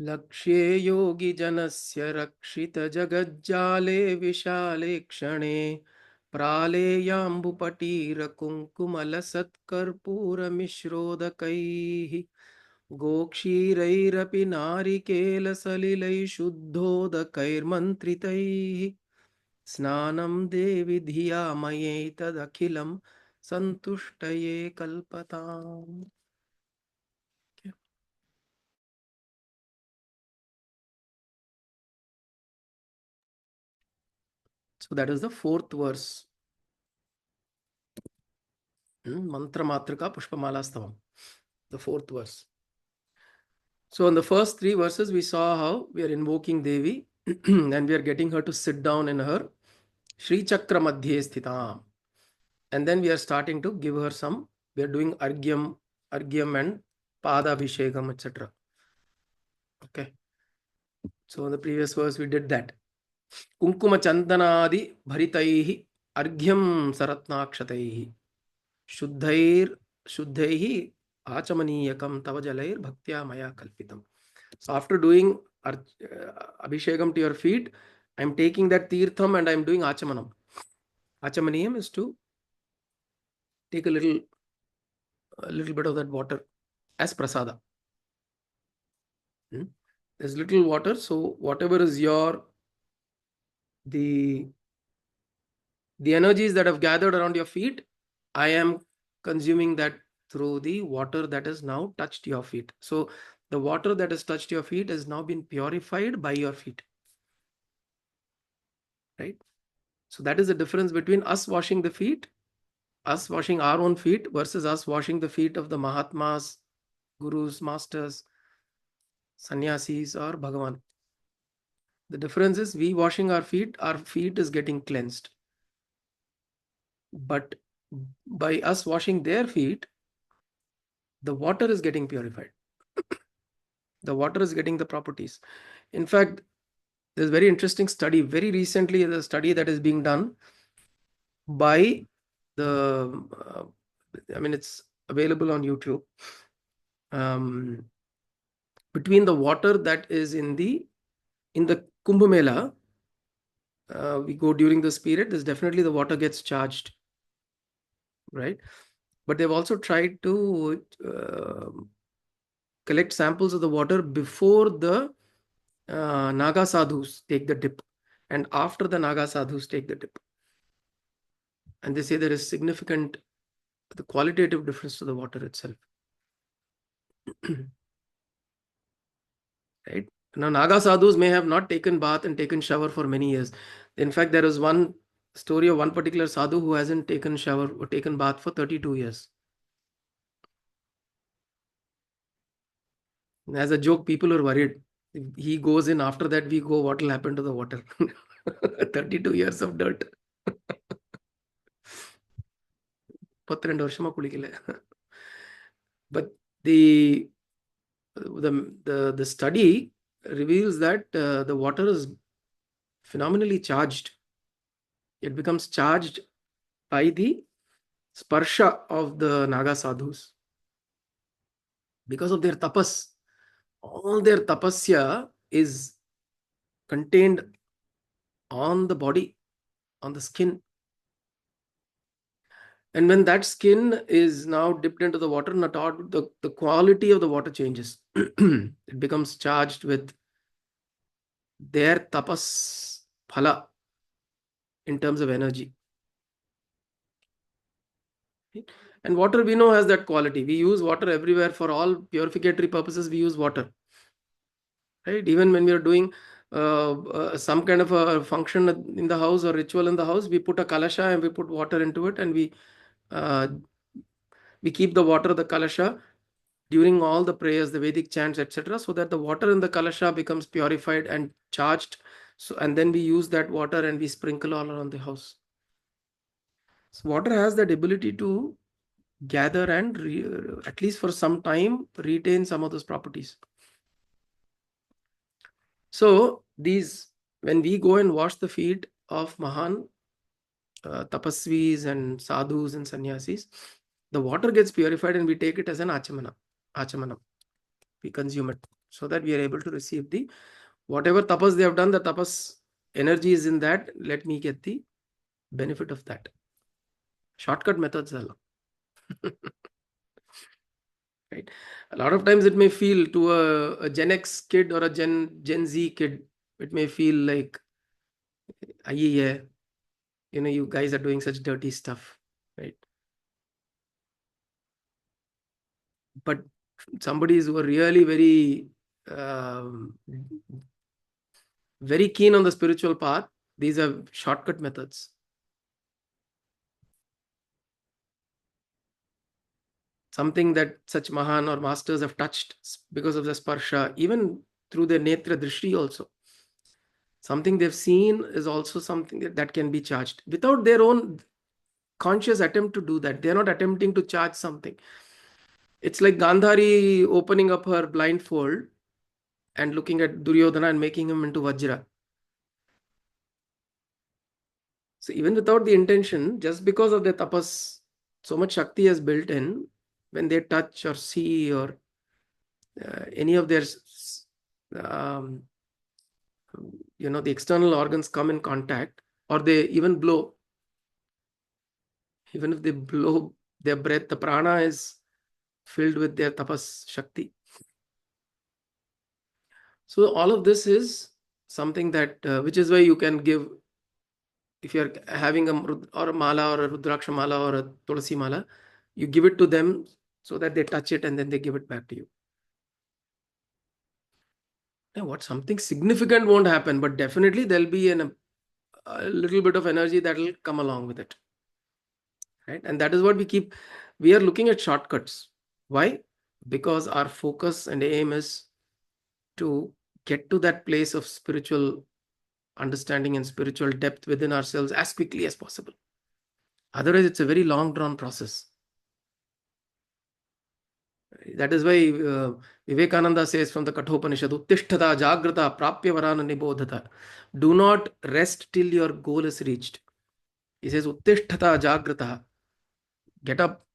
लक्ष्ये योगी जनस्य रक्षित जगज्जाले विशाले क्षणे प्रालेयाम्बुपटीर कुङ्कुमल सत्कर्पूर मिश्रोदकैः गोक्षीरैरपि नारिकेल सलिलै शुद्धोदकैर्मन्त्रितैः स्नानं देवि धिया मयैतदखिलं सन्तुष्टये कल्पताम्. So that is the fourth verse. Mantra Matruka Pushpamala Stavam. The fourth verse. So in the first three verses, we saw how we are invoking Devi and we are getting her to sit down in her Sri Chakra Madhye Sthitam. And then we are starting to give her some, we are doing Argyam and Pada Abhishekam, etc. Okay. So in the previous verse, we did that. Kunkuma Chandanadi Bharitaihi Argyam Saratnakshataihi Shuddhaihi Achamaniyakam Tava Jalair Bhaktya Maya Kalpitam. So after doing Abhishekam to your feet, I'm taking that Tirtham and I'm doing Achamanam. Achamaniyam is to take a little bit of that water as prasada. There's little water, so whatever is the energies that have gathered around your feet, I am consuming that through the water that has now touched your feet. So the water that has touched your feet has now been purified by your feet. Right? So that is the difference between us washing the feet, us washing our own feet versus us washing the feet of the Mahatmas, Gurus, Masters, Sannyasis or Bhagavan. The difference is we washing our feet is getting cleansed. But by us washing their feet, the water is getting purified. The water is getting the properties. In fact, there's a very interesting study. Very recently, the study that is being done by the, it's available on YouTube. Between the water that is in the Kumbh Mela, we go during this period, there's definitely the water gets charged, right? But they've also tried to collect samples of the water before the Naga sadhus take the dip and after the Naga sadhus take the dip. And they say there is significant, the qualitative difference to the water itself. Right? Now, Naga sadhus may have not taken bath and taken shower for many years. In fact, there is one story of one particular sadhu who hasn't taken shower or taken bath for 32 years. And as a joke, people are worried. If he goes in after that, we go, what will happen to the water? 32 years of dirt. 32 வருஷமா குளிக்கல. But the study reveals that the water is phenomenally charged. It becomes charged by the sparsha of the Naga sadhus because of their tapas. All their tapasya is contained on the body, on the skin. And when that skin is now dipped into the water, the quality of the water changes. It becomes charged with their tapas phala in terms of energy. And water we know has that quality. We use water everywhere for all purificatory purposes. We use water, right? Even when we are doing some kind of a function in the house or ritual in the house, we put a kalasha and we put water into it, and we keep the water, the kalasha, during all the prayers, the Vedic chants, etc., so that the water in the kalasha becomes purified and charged. So, and then we use that water and we sprinkle all around the house. So water has that ability to gather and at least for some time retain some of those properties. So these, when we go and wash the feet of Mahan tapasvis and sadhus and sannyasis, the water gets purified and we take it as an achamanam. We consume it. so that we are able to receive the whatever tapas they have done, the tapas energy is in that. Let me get the benefit of that. Shortcut methods are right. A lot of times it may feel to a Gen X kid or a Gen Z kid, it may feel like, yeah, you guys are doing such dirty stuff, right? But somebody who are really um, very keen on the spiritual path, these are shortcut methods. Something that such Mahan or masters have touched because of the sparsha, even through their netra drishti also. Something they've seen is also something that can be charged without their own conscious attempt to do that. They're not attempting to charge something. It's like Gandhari opening up her blindfold and looking at Duryodhana and making him into Vajra. So even without the intention, just because of their tapas, so much Shakti has built in, when they touch or see or any of their, um, the external organs come in contact, or they even blow. Even if they blow their breath, the prana is filled with their tapas Shakti. So all of this is something that, which is why you can give, if you're having a mala or a rudraksha mala or a tulasi mala, you give it to them so that they touch it and then they give it back to you. Now, what something significant won't happen, but definitely there'll be a little bit of energy that will come along with it, right? And that is what we are looking at shortcuts. Why? Because our focus and aim is to get to that place of spiritual understanding and spiritual depth within ourselves as quickly as possible. Otherwise, it's a very long drawn process. That is why Vivekananda says from the Kathopanishad, Uttishtata Jagrata Prapya Varana Nibodhata. Do not rest till your goal is reached. He says, Uttishtata Jagrata. Get up,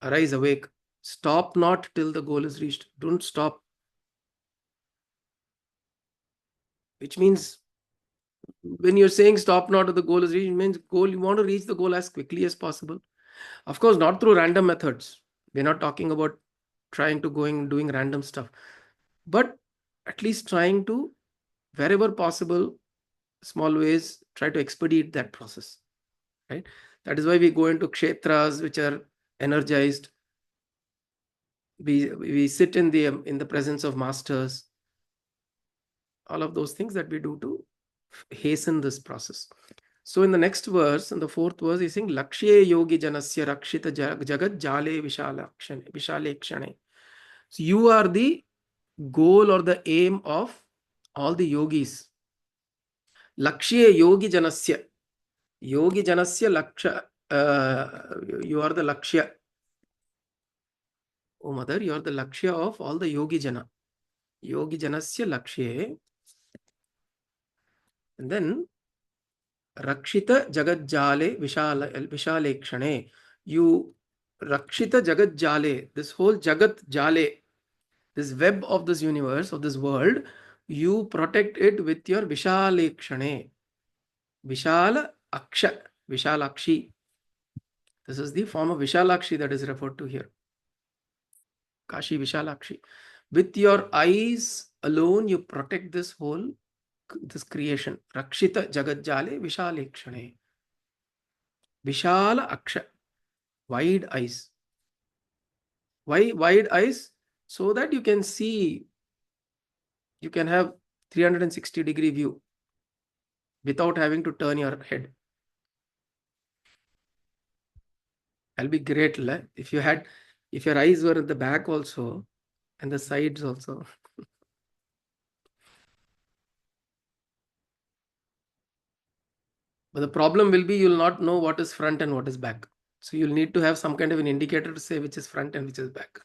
arise, awake. Stop not till the goal is reached. Don't stop. Which means, when you're saying stop not till the goal is reached, it means you want to reach the goal as quickly as possible. Of course, not through random methods. We're not talking about trying to doing random stuff, but at least trying to, wherever possible, small ways, try to expedite that process, right? That is why we go into kshetras which are energized. We sit in the presence of masters. All of those things that we do to hasten this process. So in the next verse, in the fourth verse, he's saying, Lakshye yogi janasya rakshita jagat jale vishale kshane. So you are the goal or the aim of all the yogis. Lakshye yogi janasya. Yogi janasya laksha. You are the lakshya. Oh mother, you are the lakshya of all the yogi jana. Yogi janasya lakshye. And then Rakshita Jagat Jale Vishale Kshane. You Rakshita Jagat Jale, this whole Jagat Jale, this web of this universe, of this world, you protect it with your Vishale Kshane. Vishala Aksha, Vishalakshi. This is the form of Vishalakshi that is referred to here. Kashi Vishalakshi. With your eyes alone, you protect this creation. Rakshita Jagat Jale Vishale Kshane. Vishala Aksha. Wide eyes. Why wide eyes? So that you can see, you can have 360-degree view without having to turn your head. That'll be great, if your eyes were at the back also and the sides also. But the problem will be you'll not know what is front and what is back. So you'll need to have some kind of an indicator to say which is front and which is back.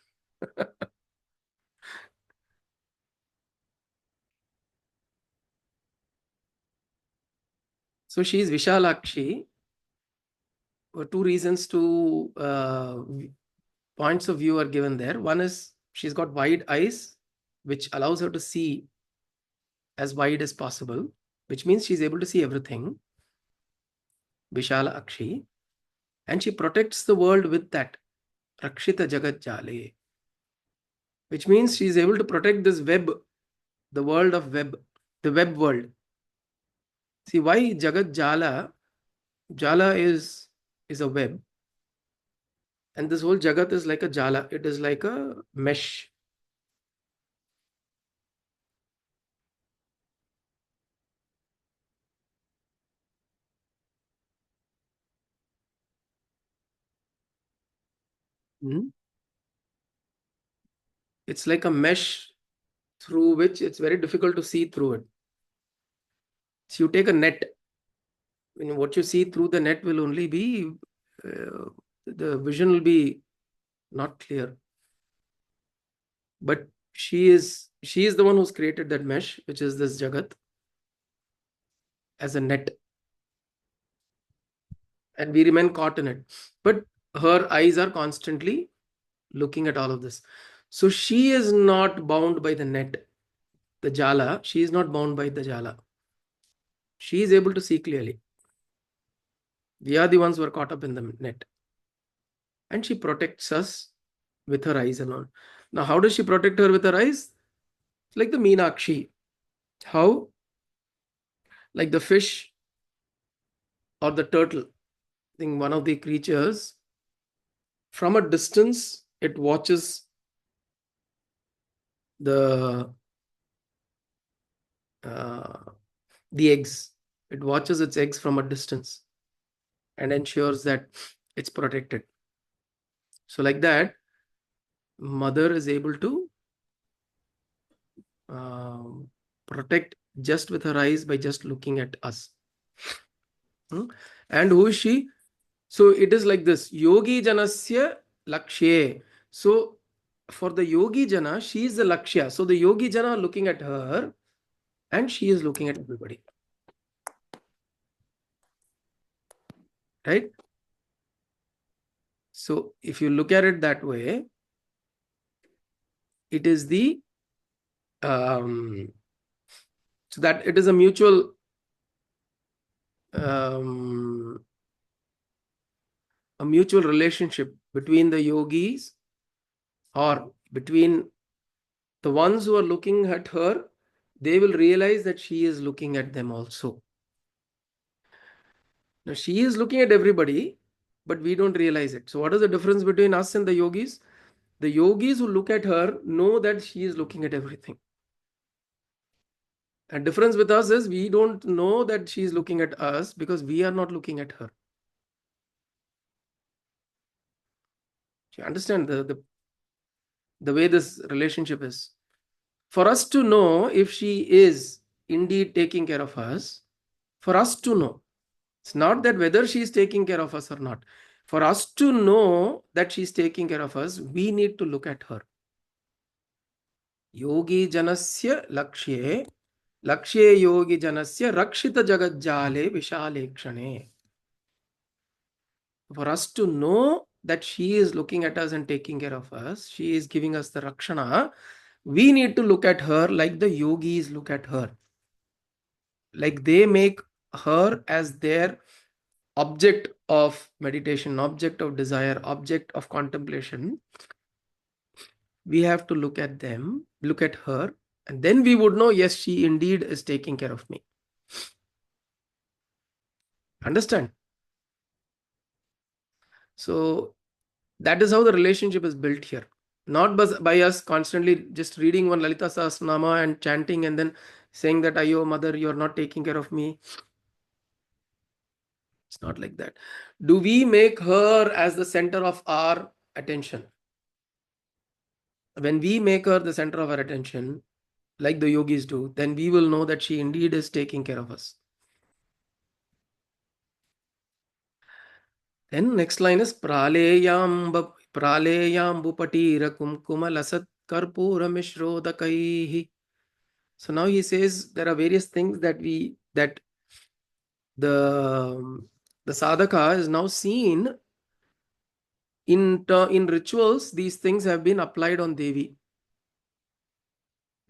So she is Vishalakshi. Two reasons, points of view are given there. One is she's got wide eyes which allows her to see as wide as possible, which means she's able to see everything. Vishala Akshi. And she protects the world with that. Rakshita Jagat Jale. Which means she's able to protect this web, the world of web, the web world. See why Jagat Jala? Jala is a web. And this whole Jagat is like a Jala. It is like a mesh. Hmm? It's like a mesh through which it's very difficult to see through it. So you take a net. What you see through the net will only be, the vision will be not clear. But she is the one who's created that mesh, which is this Jagat, as a net. And we remain caught in it. But her eyes are constantly looking at all of this. So she is not bound by the net, the Jala. She is not bound by the Jala. She is able to see clearly. We are the ones who are caught up in the net. And she protects us with her eyes alone. Now, how does she protect her with her eyes? Like the Meenakshi. How? Like the fish or the turtle. I think one of the creatures, from a distance, it watches the eggs. It watches its eggs from a distance and ensures that it's protected. So like that, mother is able to protect just with her eyes by just looking at us. And who is she? So it is like this: Yogi Janasya Lakshye. So for the Yogi Jana, she is the Lakshya. So the Yogi Jana are looking at her and she is looking at everybody. Right? So if you look at it that way, it is the so that it is a mutual relationship between the yogis, or between the ones who are looking at her. They will realize that she is looking at them also. Now she is looking at everybody, but we don't realize it. So what is the difference between us and the yogis? The yogis who look at her know that she is looking at everything. And difference with us is we don't know that she is looking at us because we are not looking at her. You understand the way this relationship is? For us to know if she is indeed taking care of us, for us to know, it's not that whether she is taking care of us or not. For us to know that she is taking care of us, we need to look at her. Yogi Janasya Lakshye, Lakshye Yogi Janasya Rakshita Jagat Vishale Kshane. For us to know that she is looking at us and taking care of us, she is giving us the Rakshana, we need to look at her like the yogis look at her. Like they make her as their object of meditation, object of desire, object of contemplation. We have to look at them, look at her, and then we would know, yes, she indeed is taking care of me. Understand? So that is how the relationship is built here. Not by us constantly just reading one Lalita Sahasranama and chanting and then saying that, Ayo, mother, you're not taking care of me. It's not like that. Do we make her as the center of our attention? When we make her the center of our attention, like the yogis do, then we will know that she indeed is taking care of us. Then next line is Praleyam Bupatira Kumkuma Lasat Karpura Mishrodakaihi. So now he says there are various things that the sadhaka is now seen in rituals. These things have been applied on Devi.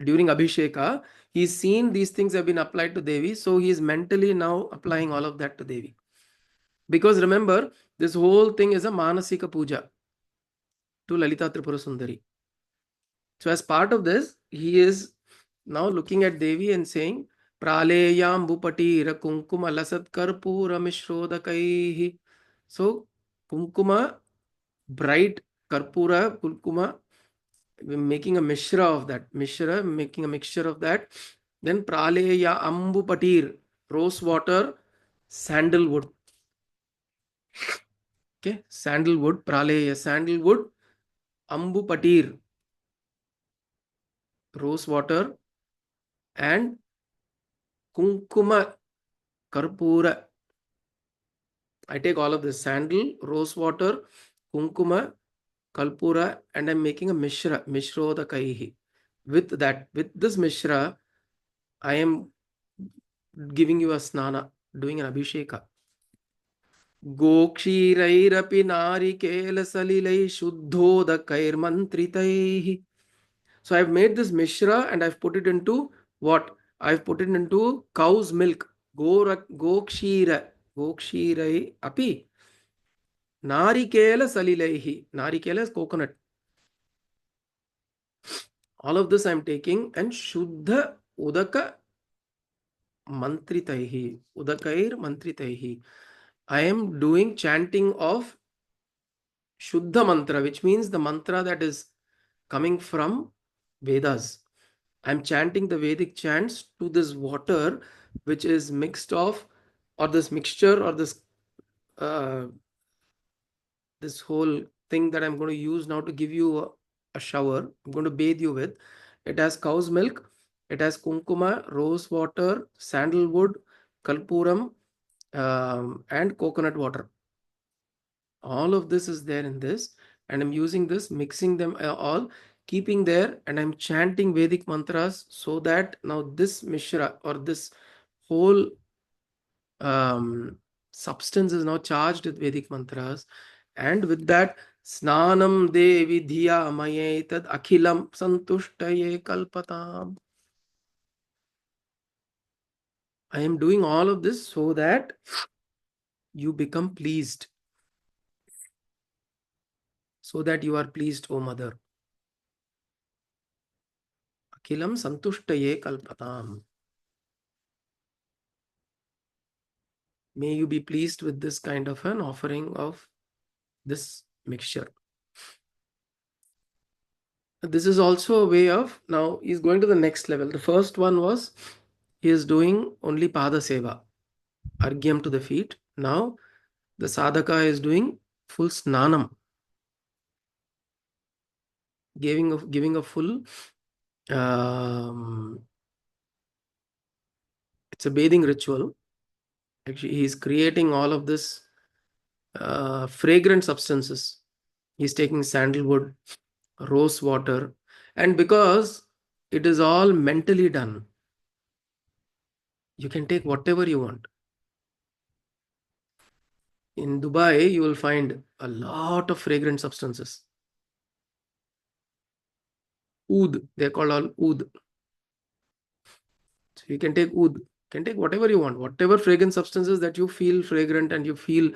during Abhisheka, he's seen these things have been applied to Devi, so he is mentally now applying all of that to Devi. Because remember, this whole thing is a Manasika Puja to Lalita Tripura Sundari. So as part of this, he is now looking at Devi and saying, Praleyam Bupatira Kunkuma Lasat Karpura Mishrodakaihi. So Kunkuma, bright Karpura, Kunkuma, making a mishra of that. Mishra, making a mixture of that. Then Praleya Ambupatir, rose water, sandalwood. Okay, sandalwood, Praleya, sandalwood, Ambupatir, rose water, and Kunkuma, Karpura. I take all of this sandal, rose water, Kunkuma, Kalpura, and I'm making a mishra, Mishroda Kaihi. With that, with this mishra, I am giving you a snana, doing an abhisheka. Gokshirairapi narikela salilai shuddhodakairmantritaihi. So I've made this mishra and I've put it into what? I've put it into cow's milk. Gokshira. Gokshirai api. Narikela salilaihi. Narikela is coconut. All of this I'm taking and Shuddha Udaka Mantritaihi. Udakair Mantritaihi. I am doing chanting of Shuddha mantra, which means the mantra that is coming from Vedas. I'm chanting the Vedic chants to this water, which is mixed of, or this mixture, or uh, this whole thing that I'm going to use now to give you a shower. I'm going to bathe you with. It has cow's milk. It has kunkuma, rose water, sandalwood, kalpuram, and coconut water. All of this is there in this, and I'm using this, mixing them all, keeping there, and I'm chanting Vedic mantras so that now this mishra or this whole substance is now charged with Vedic mantras, and with that, Snanam Devi Dhiya Maye Tad Akhilam Santushtaye Kalpatam. I am doing all of this so that you become pleased. So that you are pleased, O Mother. Akhilam Santushtaye Kalpatam. May you be pleased with this kind of an offering of this mixture. This is also a way of, now he's going to the next level. The first one was, he is doing only Pada Seva, Argyam to the feet. Now the sadhaka is doing full snanam, giving a full, it's a bathing ritual. Actually, he's creating all of this fragrant substances. He's taking sandalwood, rose water, and because it is all mentally done, you can take whatever you want. In Dubai, you will find a lot of fragrant substances. Oud, they're called all oud. So you can take oud, can take whatever you want, whatever fragrant substances that you feel fragrant and you feel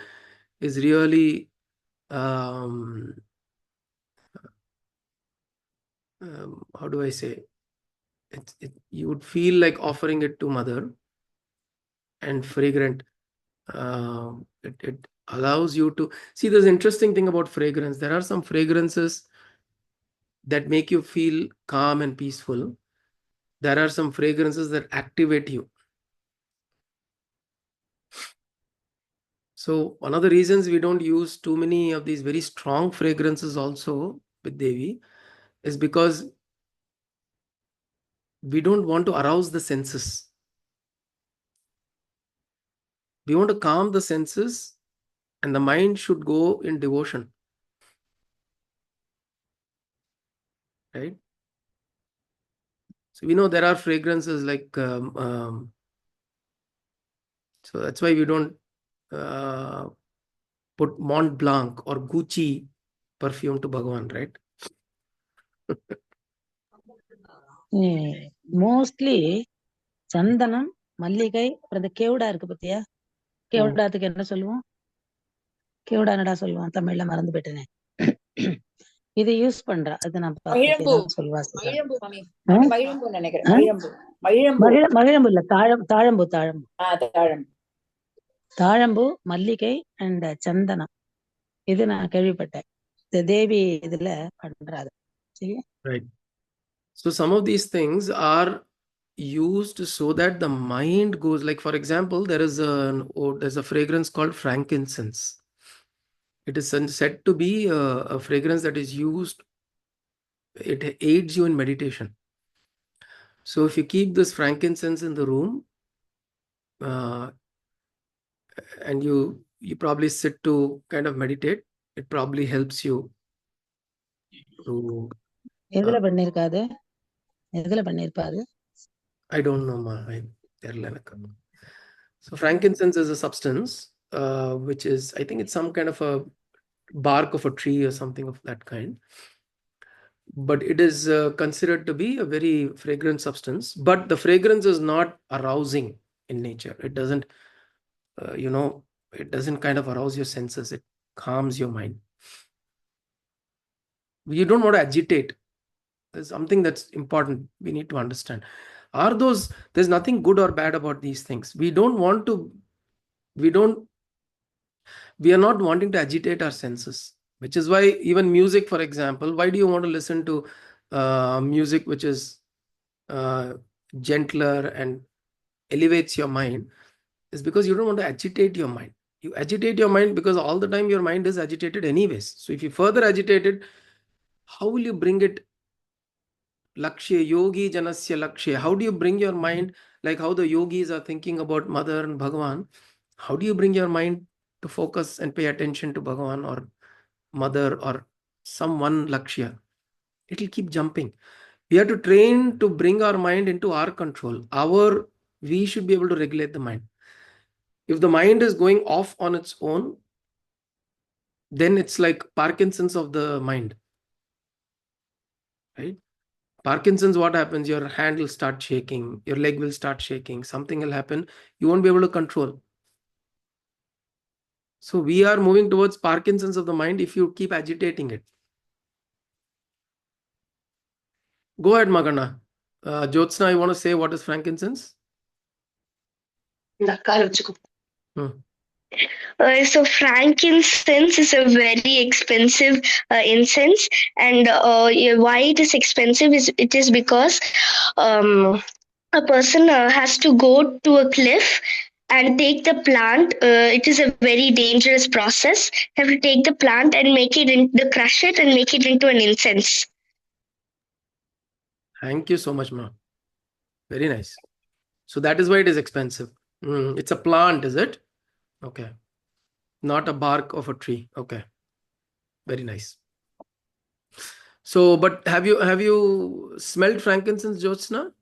is really how do I say? You would feel like offering it to Mother, and fragrant. It allows you to see. There's an interesting thing about fragrance. There are some fragrances that make you feel calm and peaceful. There are some fragrances that activate you. So one of the reasons we don't use too many of these very strong fragrances also with Devi is because we don't want to arouse the senses. We want to calm the senses, and the mind should go in devotion. Right? So we know there are fragrances like so that's why we don't put Mont Blanc or Gucci perfume to Bhagavan, right? Mostly சந்தனம், மல்லிகை, அப்புறம் இந்த கேவுடா இருக்கு பத்தியா? கேவுடாத்துக்கு என்ன சொல்லுவோம்? கேவுடா என்னடா சொல்லுவோம் தமிழ்ல, மறந்து போயிட்டேனே. இது யூஸ் பண்றா, அது நான் பார்த்துதான் சொல்லுவா. மகிழம்பு இல்ல, தாழம்பூ. தாழம்பூ, மல்லிகை அண்ட் சந்தனம், இது நான் கேள்விப்பட்டேன். இந்த தேவி இதுல பண்றாது. சரியா? Right. So some of these things are used so that the mind goes, like for example, there's a fragrance called frankincense. It is said to be a fragrance that is used, it aids you in meditation. So if you keep this frankincense in the room, and you probably sit to kind of meditate, it probably helps you to எதுல பண்ணிருக்காது? எதுல பண்ணிருப்பாரு? I don't know ma. So frankincense is a substance which is, I think it's some kind of a bark of a tree or something of that kind, but it is considered to be a very fragrant substance. But the fragrance is not arousing in nature. It doesn't it doesn't kind of arouse your senses. It calms your mind. You don't want to agitate. There's something that's important we need to understand. There's nothing good or bad about these things. We are not wanting to agitate our senses, which is why even music, for example, why do you want to listen to music which is gentler and elevates your mind? Is because you don't want to agitate your mind. You agitate your mind because all the time your mind is agitated anyways. So if you further agitate it, how will you bring it lakshya, yogi janasya lakshya? How do you bring your mind, like how the yogis are thinking about mother and Bhagavan? How do you bring your mind to focus and pay attention to Bhagavan or mother or someone lakshya? It will keep jumping. We have to train to bring our mind into our control. We should be able to regulate the mind. If the mind is going off on its own, then it's like Parkinson's of the mind, right? Parkinson's, what happens? Your hand will start shaking, your leg will start shaking, something will happen, you won't be able to control. So we are moving towards Parkinson's of the mind if you keep agitating it. Go ahead, Magana. Jyotsna, you want to say what is frankincense? So frankincense is a very expensive incense, and why it is expensive is because a person has to go to a cliff and take the plant. It is a very dangerous process. You have to take the plant and crush it and make it into an incense. Thank you so much, ma. Very nice. So that is why it is expensive. It's a plant, is it? Okay. Not a bark of a tree. Okay. Very nice. So, but have you smelled frankincense, Jyotsna?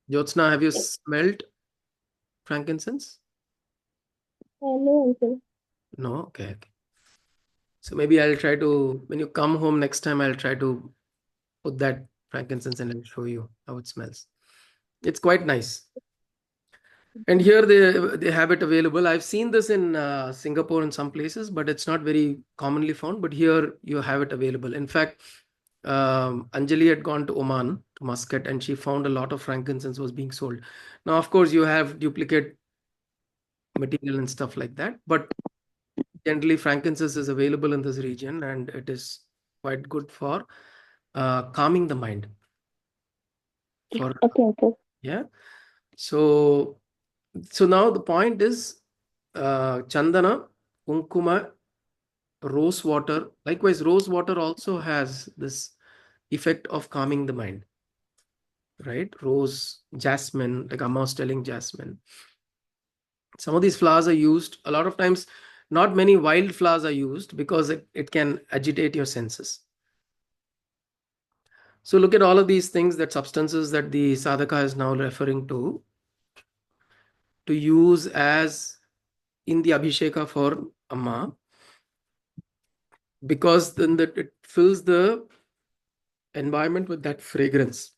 Jyotsna, have you smelled frankincense? No, uncle. No? Okay. So maybe I'll try to, when you come home next time, I'll try to put that frankincense and I'll show you how it smells. It's quite nice. And here they have it available. I've seen this in Singapore and some places, but it's not very commonly found. But here you have it available. In fact, Anjali had gone to Oman, to Muscat, and she found a lot of frankincense was being sold. Now, of course, you have duplicate material and stuff like that, but generally frankincense is available in this region, and it is quite good for calming the mind. Okay. Yeah. So now the point is chandana, kunkuma, rose water. Likewise, rose water also has this effect of calming the mind, right? Rose, jasmine, like Amma was telling, jasmine. Some of these flowers are used a lot of times. Not many wild flowers are used because it can agitate your senses. So look at all of these things, that substances that the sadhaka is now referring to use as in the Abhisheka for Amma, because then that it fills the environment with that fragrance.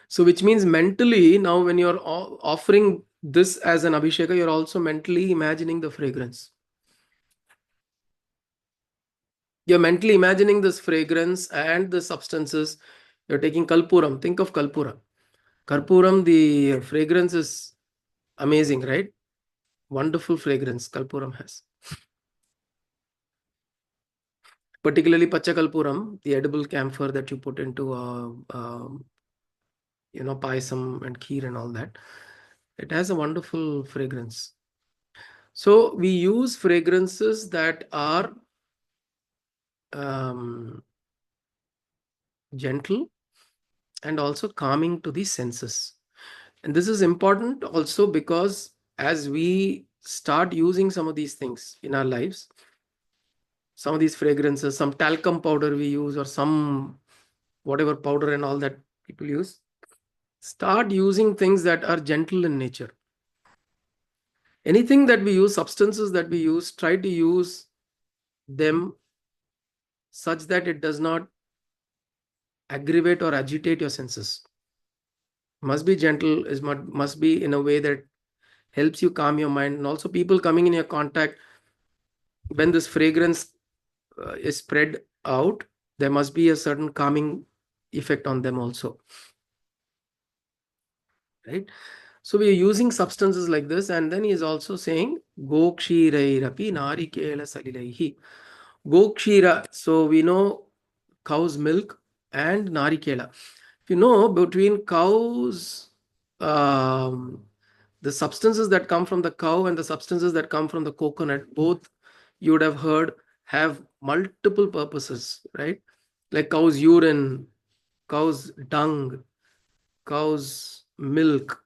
So which means mentally now when you're offering this as an Abhisheka, you're also mentally imagining the fragrance. You're mentally imagining this fragrance and the substances. You're taking Kalpuram. Think of Kalpura. Karpuram, the fragrance is amazing, right? Wonderful fragrance Kalpuram has. Particularly Pachakalpuram, the edible camphor that you put into paisam and kheer and all that. It has a wonderful fragrance. So we use fragrances that are gentle and also calming to the senses. And this is important also because as we start using some of these things in our lives, some of these fragrances, some talcum powder we use or some whatever powder and all that people use, start using things that are gentle in nature. Anything that we use, substances that we use, try to use them such that it does not aggravate or agitate your senses. Must be gentle, must be in a way that helps you calm your mind. And also people coming in your contact, when this fragrance is spread out, there must be a certain calming effect on them also, right? So we are using substances like this, and then he is also saying Gokshirairapi narikela salilaihi. Gokshira, so we know cow's milk and narikela. If you know, between cows, the substances that come from the cow and the substances that come from the coconut, both you would have heard have multiple purposes, right? Like cow's urine, cow's dung, cow's milk,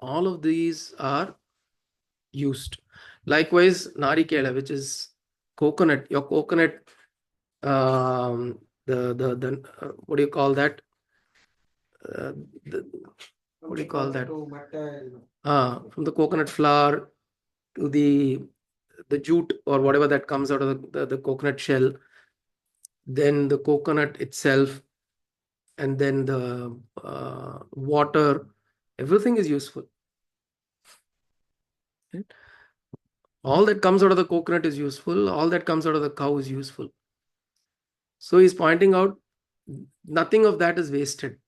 all of these are used. Likewise, narikela, which is coconut, your coconut, what do you call that? What do you call that? From the coconut flour to the jute or whatever that comes out of the coconut shell, then the coconut itself, and then the water, everything is useful. Right? All that comes out of the coconut is useful. All that comes out of the cow is useful. So he's pointing out nothing of that is wasted.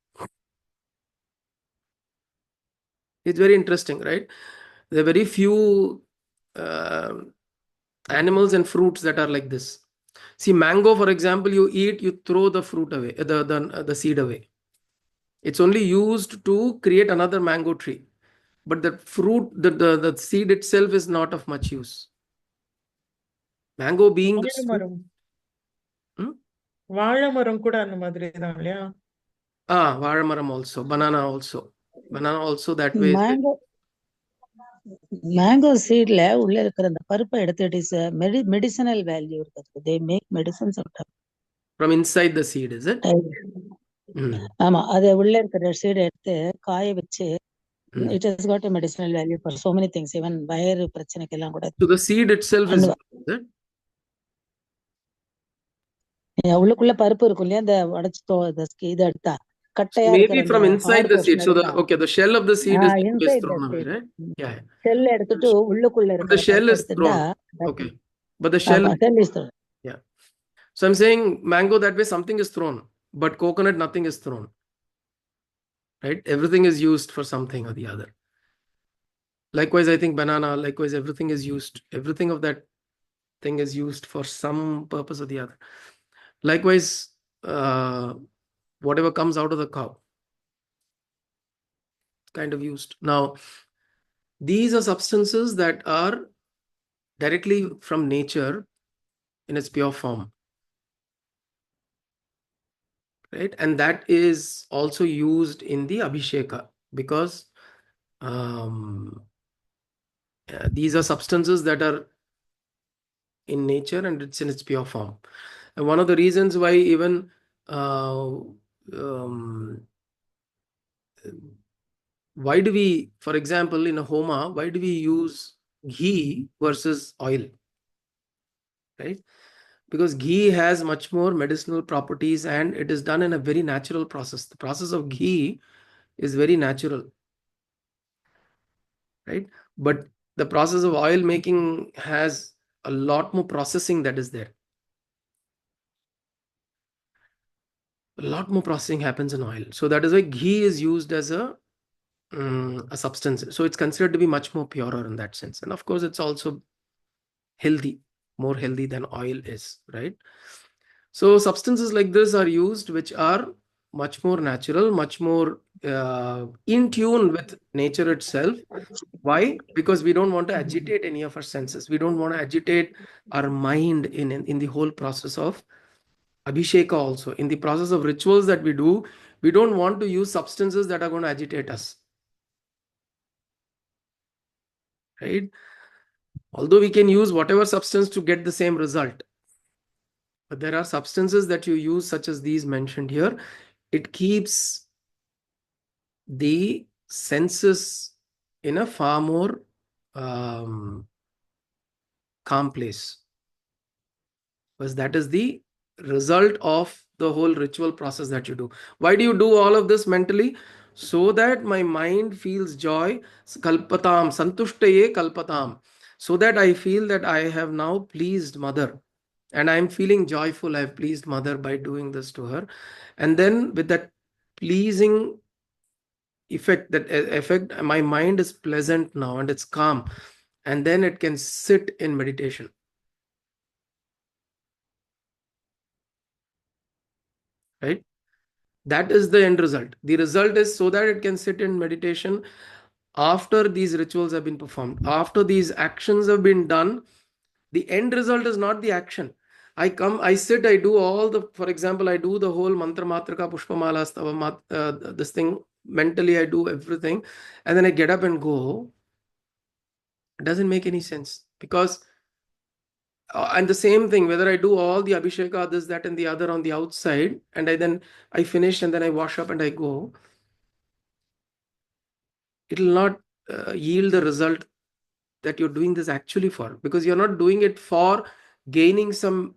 It's very interesting, right? There are very few animals and fruits that are like this. See, mango, for example, you eat, you throw the fruit away, the seed away. It's only used to create another mango tree. But the fruit, the seed itself is not of much use. Mango being the வாழைமரம் வாழைமரம் கூட அந்த மாதிரி தான் இல்லையா? Vazhamaram also, banana also that way. Mango சீட்ல உள்ள இருக்கிற அந்த பருப்பை எடுத்துட்டு இஸ் மெடிசினல் வேல்யூ இருக்கு. they make medicines out of from inside the seed, is it? ஆமா, அது உள்ள இருக்கிற சீட் எடுத்து காய வச்சு it has got a medicinal value for so many things, even வயிறு பிரச்சனைக்கு எல்லாம் கூட. So the seed itself is it? உள்ளுக்குள்ள பருப்பு இருக்கும் இல்லையா, அந்த உடைச்சு இதை எடுத்தா கட்டையா maybe from inside the seed. So the shell of the seed is always thrown away, right? Yeah. Shell எடுத்துட்டு உள்ளுக்குள்ள இருக்கிற the shell is thrown. Okay. But the shell is thrown. Yeah. So I'm saying mango that way something is thrown, but coconut nothing is thrown. Right? Everything is used for something or the other. Likewise, I think banana, likewise everything is used. Everything of that thing is used for some purpose or the other. Likewise, whatever comes out of the cow, kind of used. Now, these are substances that are directly from nature in its pure form. Right? And that is also used in the Abhisheka because these are substances that are in nature and it's in its pure form. And one of the reasons why even why do we, for example, in a homa, why do we use ghee versus oil? Right? Because ghee has much more medicinal properties and it is done in a very natural process. The process of ghee is very natural, right? But the process of oil making has a lot more processing that is there. A lot more processing happens in oil. So that is why ghee is used as a substance. So it's considered to be much more purer in that sense. And of course, it's also healthy, more healthy than oil is, right? So substances like this are used, which are much more natural, much more in tune with nature itself. Why? Because we don't want to agitate any of our senses. We don't want to agitate our mind in the whole process of Abhisheka also. In the process of rituals that we do, we don't want to use substances that are going to agitate us. Right? Although we can use whatever substance to get the same result. But there are substances that you use, such as these mentioned here. It keeps the senses in a far more calm place. Because that is the result of the whole ritual process that you do. Why do you do all of this mentally? So that my mind feels joy. Kalpatam, santushtaye kalpatam. So that I feel that I have now pleased mother. And I'm feeling joyful. I've pleased mother by doing this to her. And then with that pleasing effect, my mind is pleasant now and it's calm. And then it can sit in meditation. Right? That is the end result. The result is so that it can sit in meditation after these rituals have been performed, after these actions have been done. The end result is not the action. I come, I sit, I do all the, for example, I do the whole mantra Matruka Pushpamala Stavam, this thing mentally, I do everything, and then I get up and go. It doesn't make any sense, because and the same thing, whether I do all the Abhisheka, this, that, and the other on the outside, and I finish and then I wash up and I go, it will not yield the result that you're doing this actually for, because you're not doing it for gaining some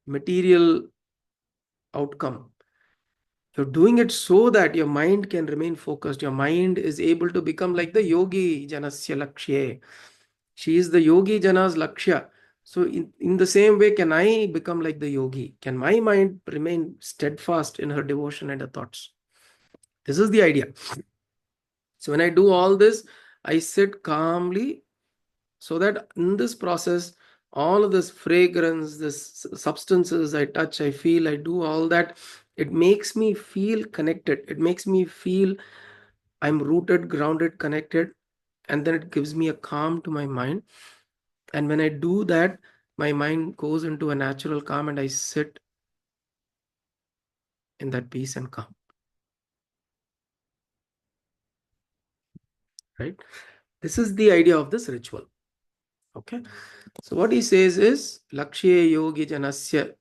material outcome. You're doing it so that your mind can remain focused. Your mind is able to become like the yogi janasya lakshya. She is the yogi jana's lakshya. So in the same way, can I become like the yogi? Can my mind remain steadfast in her devotion and her thoughts? This is the idea. So when I do all this, I sit calmly, so that in this process, all of this fragrance, this substances I touch, I feel, I do all that, it makes me feel connected. It makes me feel I'm rooted, grounded, connected, and then it gives me a calm to my mind. And when I do that, my mind goes into a natural calm and I sit in that peace and calm. Right? This is the idea of this ritual. Okay. So what he says is Lakshye Yogi Janasya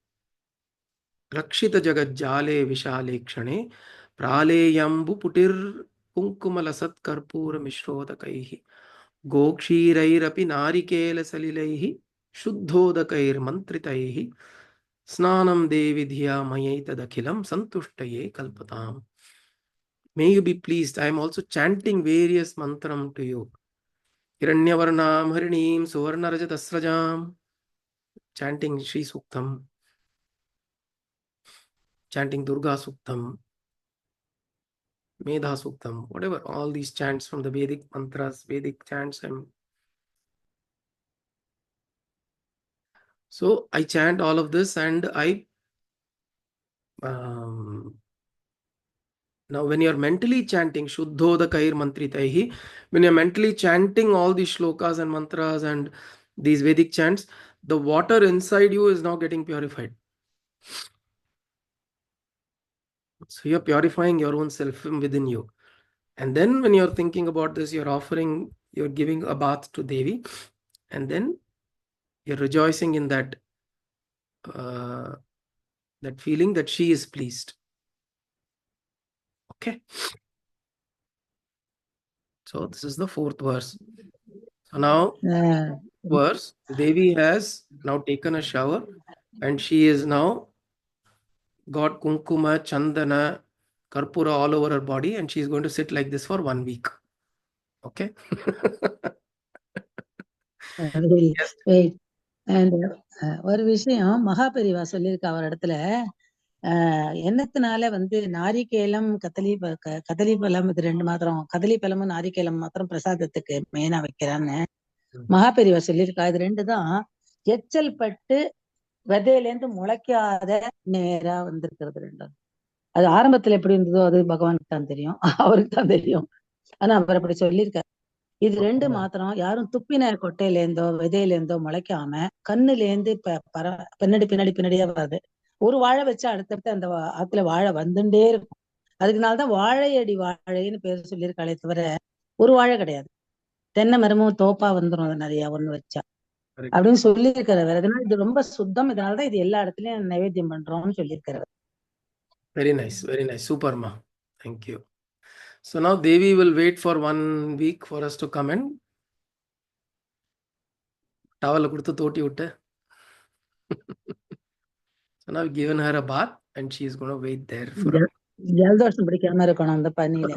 Rakshita Jagajjale Vishale Kshane Praleyambu Putir Punkumalasat Karpura Mishrodakaihi Gokshirairapi Narikela Salilaihi Shuddhodakair Mantritaihi Snanam Devi Dhiya Mayetadakhilam Santushtaye Kalpatam. May you be pleased. I am also chanting various mantram to you. Hiranyavarnam Harinim Suvarnarajatasrajam. Chanting Shri Suktam. Chanting Durga Suktam. Medha Suktam. Whatever. All these chants from the Vedic mantras, Vedic chants. So I chant all of this and now when you're mentally chanting Shuddhodakair Mantritaihi, when you're mentally chanting all these shlokas and mantras and these Vedic chants, the water inside you is now getting purified. So you're purifying your own self within you. And then when you're thinking about this, you're giving a bath to Devi, and then you're rejoicing in that that feeling that she is pleased. Okay. So this is the fourth verse. So now, verse, Devi has now taken a shower and she is now got kunkuma, chandana, karpura all over her body, and she is going to sit like this for 1 week. Okay. Yes. Wait. And ஒரு விஷயம் மகாபெரிவா சொல்லியிருக்க அவர் இடத்துல எண்ணத்தினால நாரிகேலம் கதலி பழம் இது ரெண்டு மாத்திரம், கதலி பழமும் நாரிகேலம் மாத்திரம் பிரசாதத்துக்கு மெயினா வைக்கிறான்னு மகாபெரிவா சொல்லியிருக்கா. இது ரெண்டு தான் எச்சல் பட்டு விதையில இருந்து முளைக்காத நேரா வந்திருக்கிறது ரெண்டும். அது ஆரம்பத்துல எப்படி இருந்ததோ அது பகவானுக்கு தான் தெரியும், அவருக்கு தான் தெரியும். ஆனா அவர் அப்படி சொல்லியிருக்காரு. இது ரெண்டு மாத்திரம் யாரும் துப்பின கொட்டையில இருந்தோ விதையில இருந்தோ முளைக்காம கண்ணுல இருந்து பின்னாடியா வருது. ஒரு வாழை வச்சா அடுத்தடுத்து அந்த ஆத்துல வாழை வந்துட்டே இருக்கும். அதுக்குனாலதான் வாழையடி வாழைன்னு பேர் சொல்லியிருக்காளே தவிர ஒரு வாழை கிடையாது. தென்னை மரமும் தோப்பா வந்துடும் அது நிறைய ஒண்ணு வச்சா அப்படின்னு சொல்லியிருக்காரு. வேற எதனால இது ரொம்ப சுத்தம், இதனாலதான் இது எல்லா இடத்துலயும் நைவேத்தியம் பண்றோம்னு சொல்லியிருக்காரு. Very nice, very nice. Super, ma. Thank you. So now Devi will wait for 1 week for us to come in. Towel kuduthu toti vitte. So now we've given her a bath and she is going to wait there for ஜலதோஷம் பிடிக்காம இருக்கணும் அந்த பனியில.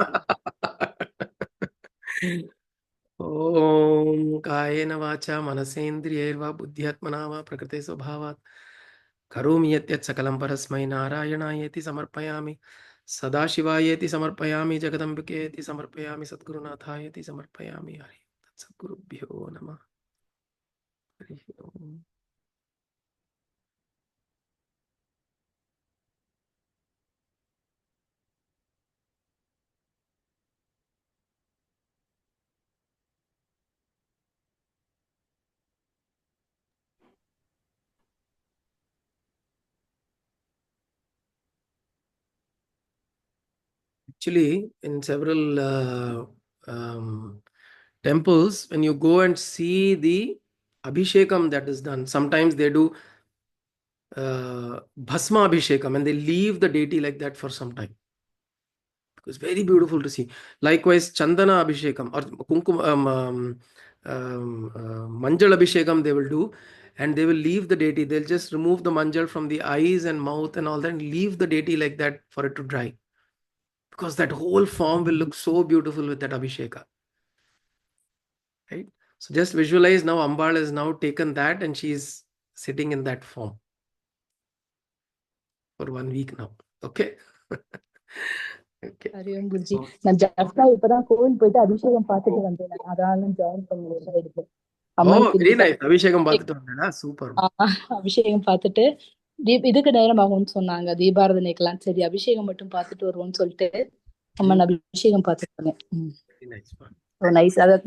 ஓம் காயேன வாச்சா மனசேந்திரியைர்வா புத்தியாத்மனா வா பிரகிருதே ஸ்வபாவாத் கரோமி யத்யத் சகலம் பரஸ்மை நாராயணாயேதி சமர்ப்பயாமி சதாசிவாயேதி சமர்ப்பயாமி ஜெகதம்பிகேதி சமர்ப்பயாமி சத்குருநாதாயேதி சமர்ப்பயாமி. ஹரி சத்குருभ्यो நமः. ஹரி ஓம். Actually, in several temples, when you go and see the abhishekam that is done, sometimes they do bhasma abhishekam and they leave the deity like that for some time. It's very beautiful to see. Likewise, chandana abhishekam or kumkum manjal abhishekam they will do, and they will leave the deity. They'll just remove the manjal from the eyes and mouth and all that and leave the deity like that for it to dry, because that whole form will look so beautiful with that abhisheka, right? So just visualize now Ambal has now taken that and she is sitting in that form for 1 week now. Okay. Okay. Hariom Guruji, நான் ஜஸ்டா இப்பதான் கோவில் போயிட்டு அபிஷேகம் பார்த்துட்டு வந்தேன். அதனால join பண்ண அபிஷேகம் பார்த்துட்டு வந்தேனா? சூப்பர். அபிஷேகம் பார்த்துட்டு இதுக்கு நேரம் ஆகும்னு சொன்னாங்க, தீபாரதனைக்கெல்லாம். சரி அபிஷேகம் மட்டும் பார்த்துட்டு வருவோம்னு சொல்லிட்டு அம்மன் அபிஷேகம் பார்த்துட்டு வந்தேன். நைஸ்.